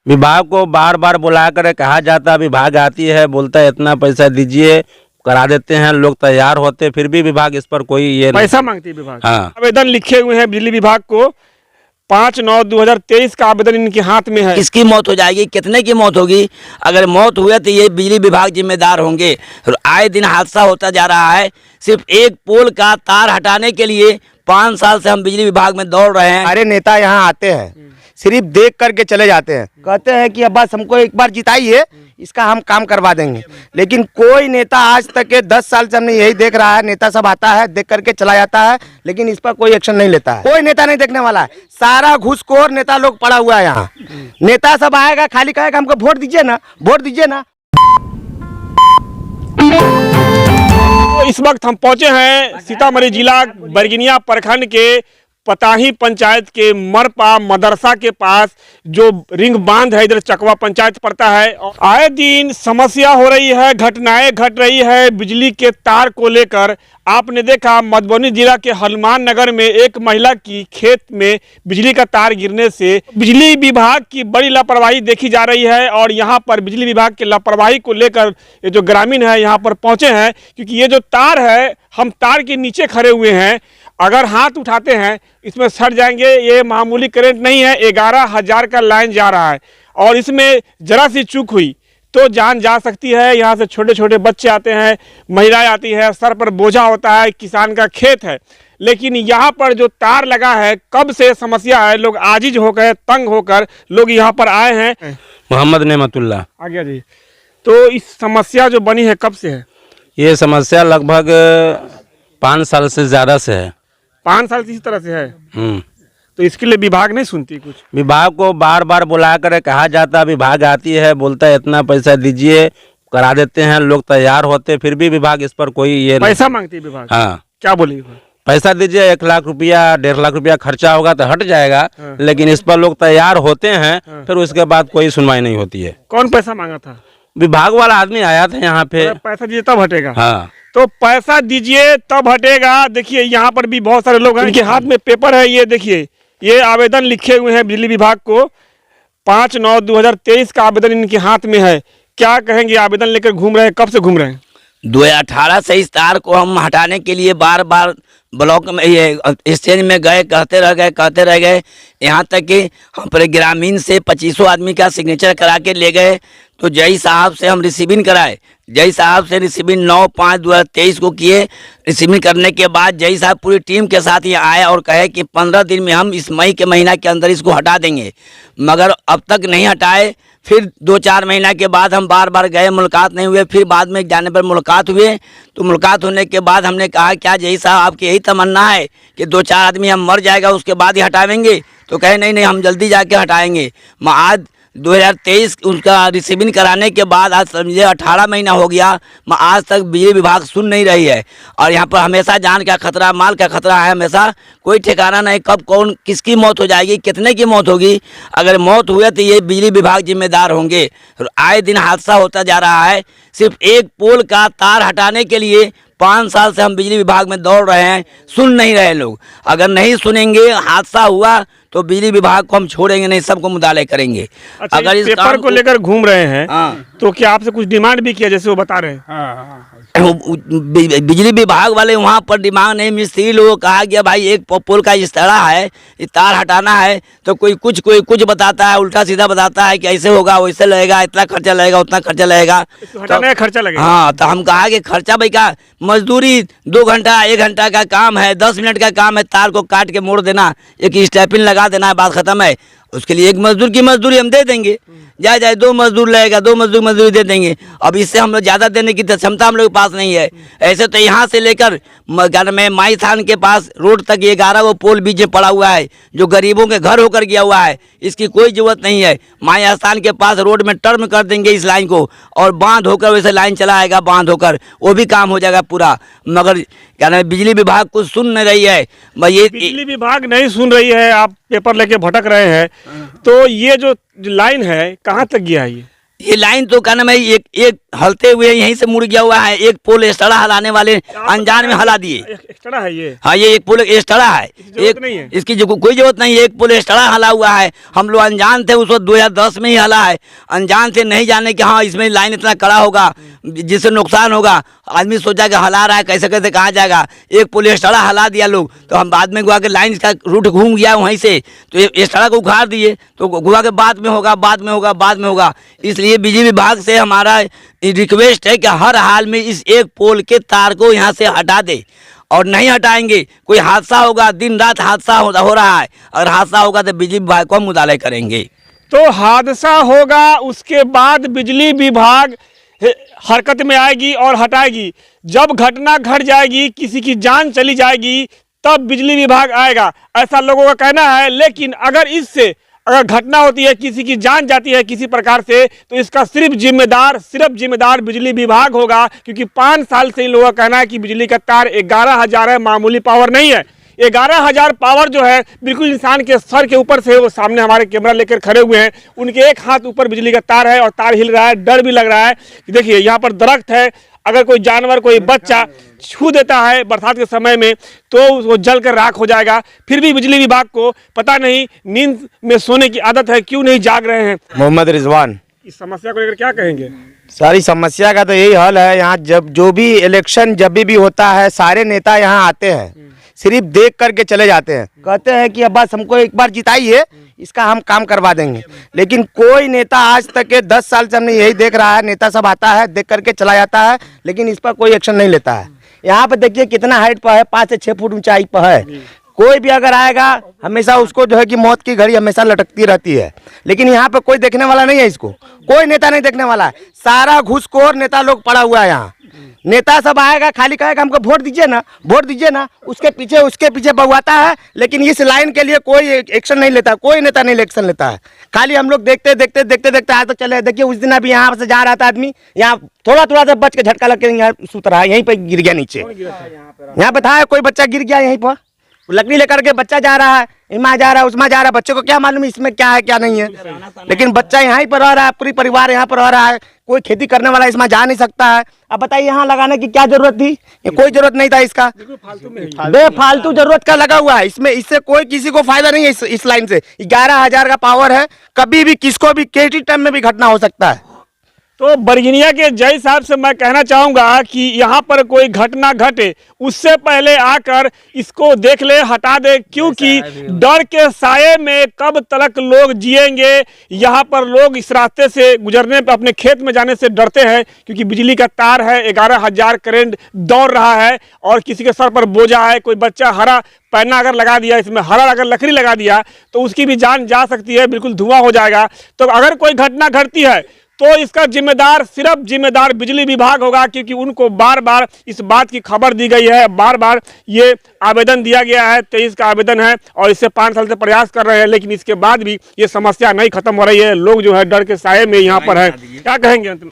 विभाग को बार बार बुला कर कहा जाता, विभाग आती है, बोलता है इतना पैसा दीजिए, करा देते हैं, लोग तैयार होते, फिर भी विभाग इस पर कोई ये पैसा मांगती है विभाग। हाँ। आवेदन लिखे हुए हैं बिजली विभाग को, 5/9/2023 का आवेदन इनके हाथ में है। किसकी मौत हो जाएगी, कितने की मौत होगी? अगर मौत हुई तो ये बिजली विभाग जिम्मेदार होंगे। आए दिन हादसा होता जा रहा है। सिर्फ एक पोल का तार हटाने के लिए 5 साल से हम बिजली विभाग में दौड़ रहे हैं। सारे नेता यहाँ आते हैं, सिर्फ देख करके चले जाते हैं, कहते हैं कि अब बस हमको एक बार जिताइए, इसका हम काम करवा देंगे। लेकिन कोई नेता आज तक के 10 साल से हमने यही देख रहा है, नेता सब आता है, देख करके चला जाता है, लेकिन इस पर कोई एक्शन नहीं लेता है। कोई नेता नहीं देखने वाला है, सारा घूसखोर नेता लोग पड़ा हुआ है यहाँ। नेता सब आएगा, खाली कहेगा हमको वोट दीजिए ना, वोट दीजिए ना। तो इस वक्त हम पहुंचे हैं सीतामढ़ी जिला बरगिनिया प्रखंड के पताही पंचायत के मरपा मदरसा के पास, जो रिंग बांध है, इधर चकवा पंचायत पड़ता है। आए दिन समस्या हो रही है, घटनाएं घट रही है बिजली के तार को लेकर। आपने देखा मधुबनी जिला के हनुमान नगर में एक महिला की खेत में बिजली का तार गिरने से बिजली विभाग की बड़ी लापरवाही देखी जा रही है। और यहाँ पर बिजली विभाग की लापरवाही को लेकर ये जो ग्रामीण है यहाँ पर पहुँचे हैं, क्योंकि ये जो तार है, हम तार के नीचे खड़े हुए हैं, अगर हाथ उठाते हैं इसमें सट जाएंगे। ये मामूली करंट नहीं है, 11,000 का लाइन जा रहा है और इसमें जरा सी चूक हुई तो जान जा सकती है। यहाँ से छोटे छोटे बच्चे आते हैं, महिलाएं आती है, सर पर बोझा होता है, किसान का खेत है। लेकिन यहाँ पर जो तार लगा है, कब से समस्या है, लोग आजिज होकर, तंग होकर लोग यहाँ पर आए हैं। मोहम्मद नेमतुल्ला। आ गया जी। तो इस समस्या जो बनी है कब से है? ये समस्या लगभग 5 साल से ज़्यादा से है। 5 साल से इस तरह से है। तो इसके लिए विभाग नहीं सुनती कुछ? विभाग को बार बार बुला कर कहा जाता, विभाग आती है, बोलता है इतना पैसा दीजिए, करा देते हैं, लोग तैयार होते, फिर भी विभाग इस पर कोई ये पैसा मांगती है विभाग। हाँ। क्या बोली विभाग? पैसा दीजिए, 1 लाख रुपया 1.5 लाख रुपया खर्चा होगा तो हट जाएगा। लेकिन इस पर लोग तैयार होते हैं, फिर उसके बाद कोई सुनवाई नहीं होती है। कौन पैसा मांगा था? विभाग वाला आदमी आया था यहाँ पे। पैसा दीजिए तब हटेगा। हाँ। तो पैसा दीजिए तब हटेगा। देखिए यहाँ पर भी बहुत सारे लोग हैं, इनके हाथ में पेपर है, ये देखिए, ये आवेदन लिखे हुए हैं बिजली विभाग को, 5/9/2023 का आवेदन इनके हाथ में है। क्या कहेंगे? आवेदन लेकर घूम रहे हैं, कब से घूम रहे हैं? 2018 से इस तार को हम हटाने के लिए बार बार ब्लॉक में, ये स्टेज में गए, कहते रह गए। यहाँ तक कि हम पूरे ग्रामीण से 2500 आदमी का सिग्नेचर करा के ले गए। तो जय साहब से हम रिसीविंग कराए, जय साहब से रिसीविंग 9/5/2023 को किए। रिसीविंग करने के बाद जय साहब पूरी टीम के साथ ये आए और कहे कि 15 दिन में हम इस मई के महीना के अंदर इसको हटा देंगे, मगर अब तक नहीं हटाए। फिर 2-4 महीना के बाद हम बार बार गए, मुलाकात नहीं हुए। फिर बाद में जाने पर मुलाकात हुए, तो मुलाकात होने के बाद हमने कहा क्या जय साहब आपकी यही तमन्ना है कि 2-4 आदमी हम मर जाएगा उसके बाद ही हटावेंगे? तो कहे नहीं हम जल्दी जाके हटाएंगे। आज 2023 उसका रिसीविंग कराने के बाद आज समझिए 18 महीना हो गया, आज तक बिजली विभाग सुन नहीं रही है। और यहाँ पर हमेशा जान का खतरा, माल का खतरा है, हमेशा कोई ठिकाना नहीं, कब कौन किसकी मौत हो जाएगी, कितने की मौत होगी। अगर मौत हुई तो ये बिजली विभाग जिम्मेदार होंगे। आए दिन हादसा होता जा रहा है। सिर्फ एक पोल का तार हटाने के लिए 5 साल से हम बिजली विभाग में दौड़ रहे हैं, सुन नहीं रहे लोग। अगर नहीं सुनेंगे, हादसा हुआ तो बिजली विभाग को हम छोड़ेंगे नहीं, सबको मुदाले करेंगे। अच्छा, अगर इस पेपर को लेकर घूम रहे हैं, हाँ। तो क्या आपसे कुछ डिमांड भी किया जैसे वो बता रहे हैं? बिजली विभाग वाले वहाँ पर डिमांड नहीं, मिस्त्री लोगों को कहा गया भाई एक पोल का इस तरह है, ये तार हटाना है, तो कोई कुछ बताता है, उल्टा सीधा बताता है कि ऐसे होगा, वैसे लगेगा, इतना खर्चा लगेगा, उतना खर्चा लगेगा, हटाने का खर्चा लगेगा। हाँ, तो हम कहा कि खर्चा भाई का मजदूरी 2 घंटा 1 घंटा का काम है, 10 मिनट का काम है, तार को काट के मोड़ देना, एक स्टेपिन लगा देना है, बात खत्म है। उसके लिए एक मजदूर की मजदूरी हम दे देंगे, जाए 2 मजदूर लगेगा, 2 मजदूर मजदूरी दे देंगे। अब इससे हम लोग ज़्यादा देने की क्षमता हम लोग के पास नहीं है। ऐसे तो यहाँ से लेकर में माई थान के पास रोड तक 11 वो पोल बीच में पड़ा हुआ है, जो गरीबों के घर होकर गया हुआ है, इसकी कोई ज़रूरत नहीं है। माई स्थान के पास रोड में टर्न कर देंगे इस लाइन को, और बांध होकर वैसे लाइन चला आएगा, बांध होकर वो भी काम हो जाएगा पूरा। मगर क्या नाम है, बिजली विभाग कुछ सुन नहीं रही है। ये बिजली विभाग नहीं सुन रही है, आप पेपर लेके भटक रहे हैं। तो ये जो लाइन है कहाँ तक गया है? ये लाइन तो क्या नाम है, एक हलते हुए यहीं से मुड़ गया हुआ है। एक पोल एस्टड़ा हलाने वाले अनजान में हला दिए। एक्स्ट्रा है ये। हाँ, ये एक पोल एस्टड़ा है, जरूरत नहीं है। इसकी जो कोई जरूरत नहीं है। एक पोल एस्टड़ा हला हुआ है, हम लोग अनजान थे, उस वक्त 2010 में ही हला है। अनजान से नहीं जाने कि हाँ इसमें लाइन इतना कड़ा होगा जिससे नुकसान होगा। आदमी सोचा कि हला रहा है, कैसे कैसे कहाँ जाएगा। एक पोल एस्टड़ा हला दिया लोग, तो हम बाद में गुआ के लाइन का रूट घूम गया वहीं से, तो एस्टड़ा को उखाड़ दिए। तो गुआ के बाद में होगा, बाद में होगा, बाद में होगा। इसलिए बिजली विभाग से हमारा रिक्वेस्ट है कि हर हाल में इस एक पोल के तार को यहाँ से हटा दे, और नहीं हटाएंगे कोई हादसा होगा। दिन रात हादसा हो रहा है, अगर हादसा होगा तो बिजली विभाग को हम मुताला करेंगे। तो हादसा होगा, उसके बाद बिजली विभाग हरकत में आएगी और हटाएगी। जब घटना घट जाएगी, किसी की जान चली जाएगी, तब बिजली विभाग आएगा, ऐसा लोगों का कहना है। लेकिन अगर घटना होती है, किसी की जान जाती है किसी प्रकार से, तो इसका सिर्फ जिम्मेदार बिजली विभाग होगा। क्योंकि 5 साल से इन लोगों का कहना है कि बिजली का तार 11,000 है, मामूली पावर नहीं है। 11,000 पावर जो है बिल्कुल इंसान के सर के ऊपर से, वो सामने हमारे कैमरा लेकर खड़े हुए हैं, उनके एक हाथ ऊपर बिजली का तार है और तार हिल रहा है। डर भी लग रहा है कि देखिए यहाँ पर दरख्त है, अगर कोई जानवर, कोई बच्चा छू देता है बरसात के समय में तो वो जल कर राख हो जाएगा। फिर भी बिजली विभाग को पता नहीं नींद में सोने की आदत है, क्यों नहीं जाग रहे हैं। मोहम्मद रिजवान। इस समस्या को लेकर क्या कहेंगे? सारी समस्या का तो यही हल है। यहाँ जब जो भी इलेक्शन जब भी होता है, सारे नेता यहाँ आते हैं, सिर्फ देख करके चले जाते हैं। कहते हैं कि अब बस हमको एक बार जिताइए, इसका हम काम करवा देंगे। लेकिन कोई नेता आज तक के 10 साल से हमने यही देख रहा है, नेता सब आता है, देख करके चला जाता है, लेकिन इस पर कोई एक्शन नहीं लेता है। यहाँ पे देखिए कितना हाइट पर है, 5 से 6 फुट ऊंचाई पर है। कोई भी अगर आएगा, हमेशा उसको जो है कि मौत की घड़ी हमेशा लटकती रहती है। लेकिन यहाँ पे कोई देखने वाला नहीं है, इसको कोई नेता नहीं देखने वाला है। सारा घूसखोर नेता लोग पड़ा हुआ है यहाँ। नेता सब आएगा, खाली कहेगा हमको वोट दीजिए ना, वोट दीजिए ना, उसके पीछे बगवाता है। लेकिन इस लाइन के लिए कोई एक्शन नहीं लेता, कोई नेता नहीं एक्शन लेता है। खाली हम लोग देखते आज तो चले। देखिए उस दिन अभी यहाँ से जा रहा था आदमी, यहाँ थोड़ा सा बच के झटका लग के यहाँ सुत रहा है, यहीं पे गिर गया नीचे। यहाँ पे था कोई बच्चा गिर गया यहीं पर, लकड़ी लेकर के बच्चा जा रहा है, इमा जा रहा है, उसमें जा रहा है। बच्चे को क्या मालूम इसमें क्या है क्या नहीं है, लेकिन बच्चा यहाँ पर रह रहा है, पूरी परिवार यहाँ पर रह रहा है। कोई खेती करने वाला इसमें जा नहीं सकता है। अब बताइए यहाँ लगाने की क्या जरूरत थी? कोई जरूरत नहीं था इसका, बेफालतू जरूरत का लगा हुआ है इसमें। इससे कोई किसी को फायदा नहीं है। इस लाइन से 11,000 का पावर है, कभी भी किसको भी किसी टाइम में भी घटना हो सकता है। तो बरगिनिया के जय साहब से मैं कहना चाहूँगा कि यहाँ पर कोई घटना घटे उससे पहले आकर इसको देख ले, हटा दे। क्योंकि डर के साये में कब तक लोग जिएंगे। यहाँ पर लोग इस रास्ते से गुजरने पर, अपने खेत में जाने से डरते हैं, क्योंकि बिजली का तार है, 11,000 करंट दौड़ रहा है और किसी के सर पर बोझा है। कोई बच्चा हरा पैना अगर लगा दिया, इसमें हरा अगर लकड़ी लगा दिया तो उसकी भी जान जा सकती है, बिल्कुल धुआं हो जाएगा। तो अगर कोई घटना घटती है तो इसका जिम्मेदार बिजली विभाग होगा। क्योंकि उनको बार बार इस बात की खबर दी गई है, बार बार ये आवेदन दिया गया है। 23 का आवेदन है और इससे 5 साल से प्रयास कर रहे हैं, लेकिन इसके बाद भी ये समस्या नहीं खत्म हो रही है। लोग जो है डर के साये में यहाँ पर है। क्या कहेंगे अंत में?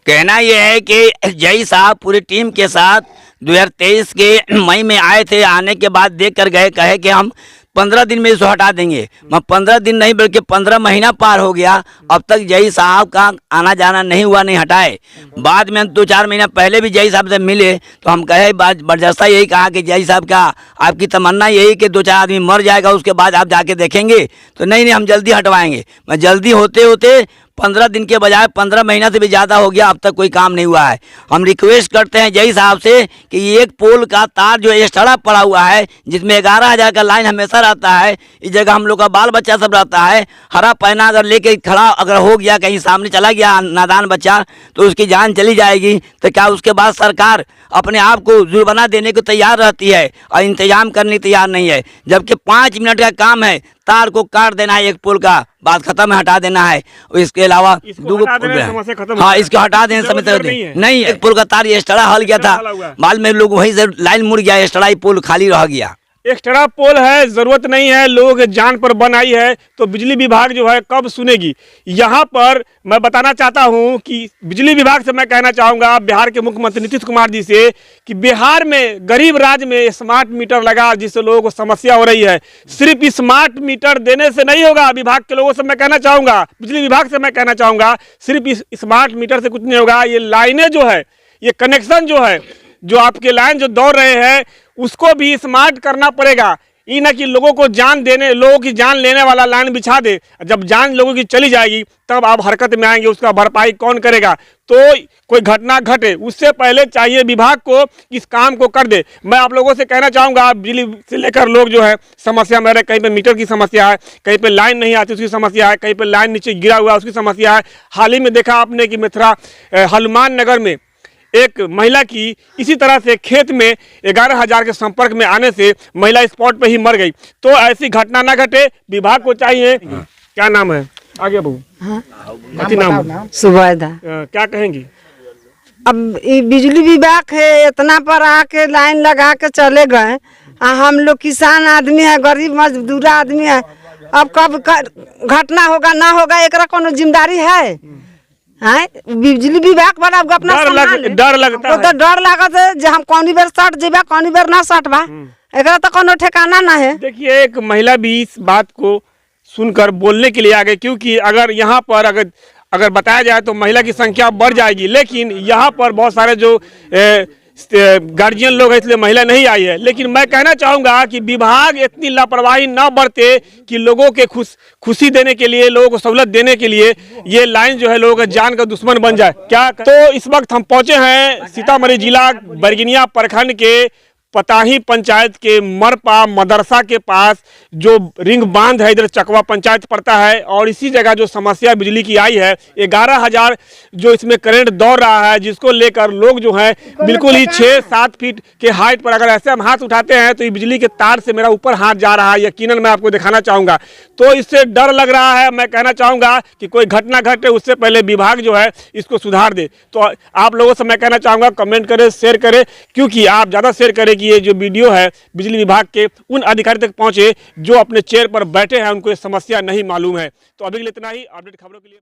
कहना यह है कि जय साहब पूरी टीम के साथ 2023 के मई में आए थे। आने के बाद देख कर गए, कहे कि हम 15 दिन में इसको हटा देंगे। मैं 15 दिन नहीं बल्कि 15 महीना पार हो गया, अब तक जय साहब का आना जाना नहीं हुआ, नहीं हटाए। बाद में 2-4 महीना पहले भी जय साहब से मिले तो हम कहे, बरजस्ता यही कहा कि जय साहब का आपकी तमन्ना यही कि 2-4 आदमी मर जाएगा उसके बाद आप जाके देखेंगे। तो नहीं हम जल्दी हटवाएंगे। मैं जल्दी होते होते 15 दिन के बजाय 15 महीना से भी ज़्यादा हो गया, अब तक कोई काम नहीं हुआ है। हम रिक्वेस्ट करते हैं जय साहब से कि एक पोल का तार जो एक्स्ट्रा पड़ा हुआ है, जिसमें 11,000 का लाइन हमेशा रहता है, इस जगह हम लोग का बाल बच्चा सब रहता है, हरा पैना अगर लेके खड़ा अगर हो गया, कहीं सामने चला गया नादान बच्चा तो उसकी जान चली जाएगी। तो क्या उसके बाद सरकार अपने आप को जुर्माना देने को तैयार रहती है और इंतजाम करने तैयार नहीं है? जबकि 5 मिनट का काम है, तार को काट देना है, एक पोल का बात खत्म है, हटा देना है। इसके अलावा हाँ, इसको हटा देने समय तक नहीं। एक पोल का तार ये एक्स्ट्रा हल गया था, बाद में लोग वहीं से लाइन मुड़ गया, एक्स्ट्रा ही पोल खाली रह गया। एक्स्ट्रा पोल है, जरूरत नहीं है, लोगों के जान पर बन आई है, तो बिजली विभाग जो है कब सुनेगी। यहाँ पर मैं बताना चाहता हूँ कि बिजली विभाग से मैं कहना चाहूँगा बिहार के मुख्यमंत्री नीतीश कुमार जी से कि बिहार में गरीब राज्य में स्मार्ट मीटर लगा, जिससे लोगों को समस्या हो रही है। सिर्फ स्मार्ट मीटर देने से नहीं होगा, विभाग के लोगों से मैं कहना चाहूँगा, बिजली विभाग से मैं कहना चाहूँगा, सिर्फ इस स्मार्ट मीटर से कुछ नहीं होगा। ये लाइनें जो है, ये कनेक्शन जो है, जो आपके लाइन जो दौड़ रहे हैं, उसको भी स्मार्ट करना पड़ेगा। ये ना कि लोगों की जान लेने वाला लाइन बिछा दे, जब जान लोगों की चली जाएगी तब आप हरकत में आएंगे, उसका भरपाई कौन करेगा। तो कोई घटना घटे उससे पहले चाहिए विभाग को इस काम को कर दे। मैं आप लोगों से कहना चाहूँगा, बिजली से लेकर लोग जो है समस्या में रहे, कहीं पे मीटर की समस्या है, कहीं पे लाइन नहीं आती उसकी समस्या है, कहीं पे लाइन नीचे गिरा हुआ उसकी समस्या है। हाल ही में देखा आपने कि मथुरा हनुमान नगर में एक महिला की इसी तरह से खेत में 11,000 के संपर्क में आने से महिला स्पॉट पे ही मर गई। तो ऐसी घटना ना घटे, विभाग को चाहिए। क्या नाम है? आगे बहू। हाँ? नाम है? सुबैदा। क्या कहेंगी? अब ये बिजली विभाग है, इतना पर आके लाइन लगा के चले गए। हम लोग किसान आदमी है, गरीब मजदूर आदमी है। अब कब घटना होगा ना होगा, एकरा कोनो जिम्मेदारी है? बिजली विभाग वाला अपना डर लगता है, तो डर लागत है जे हम कौनी बेर सट जेबा, कौनी बेर ना सटबा, एकरा तो कोनो ठिकाना ना है। देखिए, एक महिला भी इस बात को सुनकर बोलने के लिए आ गई, क्योंकि अगर यहाँ पर अगर बताया जाए तो महिला की संख्या बढ़ जाएगी, लेकिन यहाँ पर बहुत सारे जो गार्जियन लोग हैं, इसलिए महिला नहीं आई है। लेकिन मैं कहना चाहूँगा कि विभाग इतनी लापरवाही न बरते कि लोगों के खुशी देने के लिए, लोगों को सहूलत देने के लिए ये लाइन जो है लोगों का जान का दुश्मन बन जाए। क्या तो इस वक्त हम पहुँचे हैं सीतामढ़ी जिला बैरगनिया प्रखंड के पताही पंचायत के मरपा मदरसा के पास जो रिंग बांध है, इधर चकवा पंचायत पड़ता है, और इसी जगह जो समस्या बिजली की आई है, 11,000 जो इसमें करंट दौड़ रहा है, जिसको लेकर लोग जो हैं बिल्कुल ही 6-7 फीट के हाइट पर अगर ऐसे हम हाथ उठाते हैं तो ये बिजली के तार से मेरा ऊपर हाथ जा रहा है, यकीनन मैं आपको दिखाना चाहूँगा। तो इससे डर लग रहा है। मैं कहना चाहूँगा कि कोई घटना घटे उससे पहले विभाग जो है इसको सुधार दे। तो आप लोगों से मैं कहना चाहूँगा, कमेंट करें, शेयर करें, क्योंकि आप ज़्यादा शेयर करें ये जो वीडियो है बिजली विभाग के उन अधिकारी तक पहुंचे जो अपने चेयर पर बैठे हैं, उनको ये समस्या नहीं मालूम है। तो अभी के लिए इतना ही। अपडेट खबरों के लिए